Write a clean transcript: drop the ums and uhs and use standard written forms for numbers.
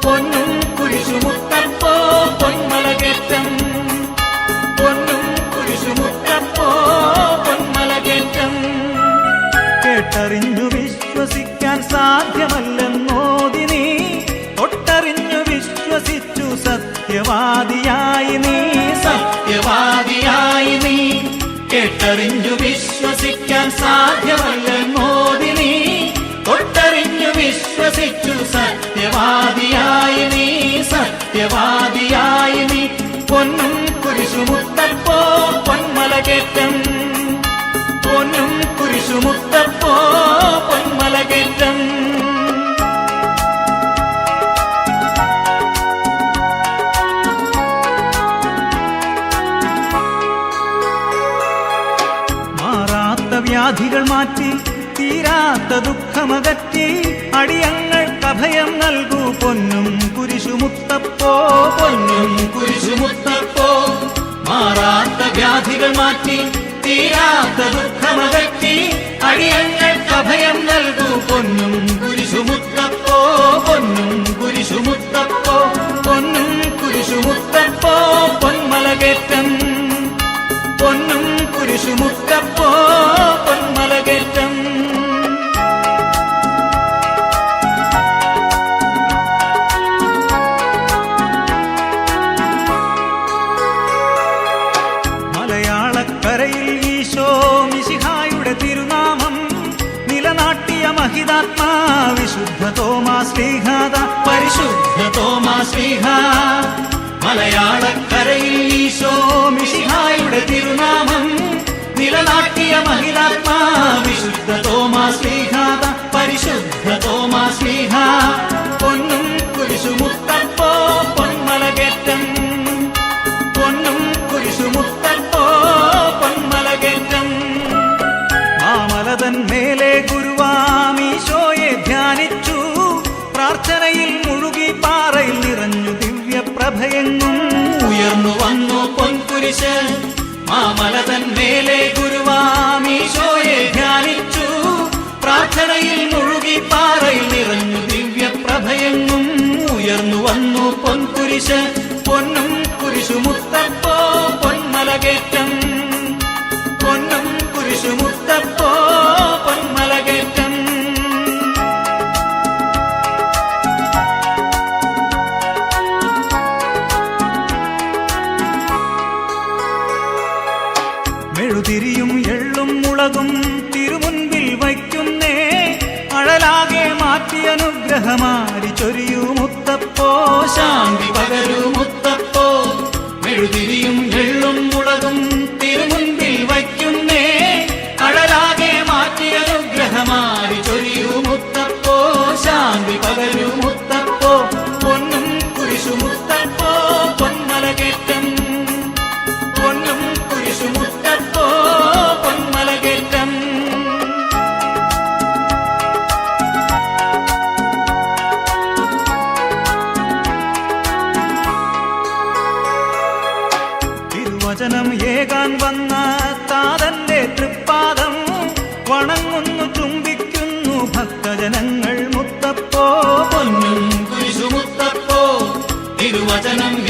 പൊന്നും കുരിശുമുത്തപ്പോ പൊന്മലകേറ്റം. പൊന്നും കുരിശുമുത്തപ്പോ പൊന്മലകേറ്റം. കേട്ടറിഞ്ഞു വിശ്വസിക്കാൻ സാധ്യമല്ലെന്നോതി നീ, തൊട്ടറിഞ്ഞു വിശ്വസിച്ചു സത്യവാദിയായി നീ, സത്യവാദിയായി നീ. കേട്ടറിഞ്ഞു വിശ്വസിക്കാൻ സാധ്യമല്ലെന്നോതി നീ, തൊട്ടറിഞ്ഞു വിശ്വസിച്ചു സത്യവാദിയായി നീ, സത്യവാദിയായി നീ. പൊന്നും കുരിശുമുത്തപ്പോ പൊന്മലകേറ്റം. പൊന്നും കുരിശുമുത്തപ്പോ പൊന്മലകേറ്റം. മാറാത്ത വ്യാധികൾ മാറ്റി, തീരാത്ത ദുഃഖമകറ്റി, അടിയങ്ങൾക്ക് അഭയം നൽകൂ പൊന്നും കുരിശുമുത്തപ്പോ, പൊന്നും കുരിശുമുത്തപ്പോ. മാറാത്ത വ്യാധികൾ മാറ്റി, തീരാത്ത ദുഃഖമകറ്റി, അടിയങ്ങൾക്ക് അഭയം നൽകൂ പൊന്നും കുരിശുമുത്തപ്പോ, പൊന്നും കുരിശുമുത്തപ്പോ. പൊന്നും കുരിശുമുത്തപ്പോ പൊന്മലകേറ്റം. പൊന്നും കുരിശുമുത്തപ്പോ പൊന്മലകേറ്റം. മലയാളക്കരയിൽ ഈശോ മിശിഹായുടെ തിരുനാമം നിലനാട്ടിയ മഹിതാത്മാ വിശുദ്ധ തോമാശ്ലീഹാദ, പരിശുദ്ധ തോമാശ്ലീഹ. മലയാളക്കരയിൽ ഈശോ മിശിഹായുടെ തിരുനാമം നിലനാട്ടിയ മഹിതാത്മാ വിശുദ്ധ തോമാശ്ലീഹാദ, പരിശുദ്ധ തോമാശ്ലീഹ. പൊന്നും കുരിശുമുത്തപ്പോ പൊന്മലകേറ്റം. പൊന്നും കുരിശുമുത്തപ്പോ പൊന്മലകേറ്റം. മാമലതൻ മേലെ ഗുരുവാമീശോയെ ധ്യാനിച്ചു, പ്രാർത്ഥനയിൽ മുഴുകി പാറയിൽ നിറഞ്ഞു ദിവ്യപ്രഭയെങ്ങും ഉയർന്നു വന്നു പൊൻകുരിശ്. മാമലതൻ മേലെ ഗുരുവാമീശോയെ ധ്യാനിച്ചു, പ്രാർത്ഥനയിൽ മുഴുകി പാറയിൽ നിറഞ്ഞു ദിവ്യപ്രഭയെങ്ങും ഉയർന്നു വന്നു പൊൻകുരിശ്. പൊന്നും കുരിശുമുത്തപ്പോ പൊന്മലകേറ്റം. പൊന്നും കുരിശുമുത്തപ്പോ പൊന്മലകേറ്റം. മെഴുതിരിയും എള്ളും മുളകും തിരുമുൻപിൽ വയ്ക്കുന്നേ, അഴലാകെ മാറ്റി അനുഗ്രഹമാരി ചൊരിയൂ മുത്തപ്പോ, ശാന്തി പകരൂ മുത്തപ്പോ. മെഴുതിരിയും എള്ളും മുളകും തിരുമുൻപിൽ വയ്ക്കുന്നേ, അഴലാകെ മാറ്റി അനുഗ്രഹമാരി ചൊരിയൂ മുത്തപ്പോ, ശാന്തി പകരൂ മുത്തപ്പോ. പൊന്നും കുരിശുമുത്തപ്പോ പൊന്മലകേറ്റം. പൊന്നും കുരിശുമുത്തപ്പോ പൊന്മലകേറ്റം. തിരുവചനം ഏകാൻ വന്ന താതന്റെ തൃപ്പാദം വണങ്ങുന്നു, ചുംബിക്കുന്നു ഭക്തജനങ്ങൾ മുത്തപ്പോ, പൊന്നും കുരിശുമുത്തപ്പോ. തിരുവചനം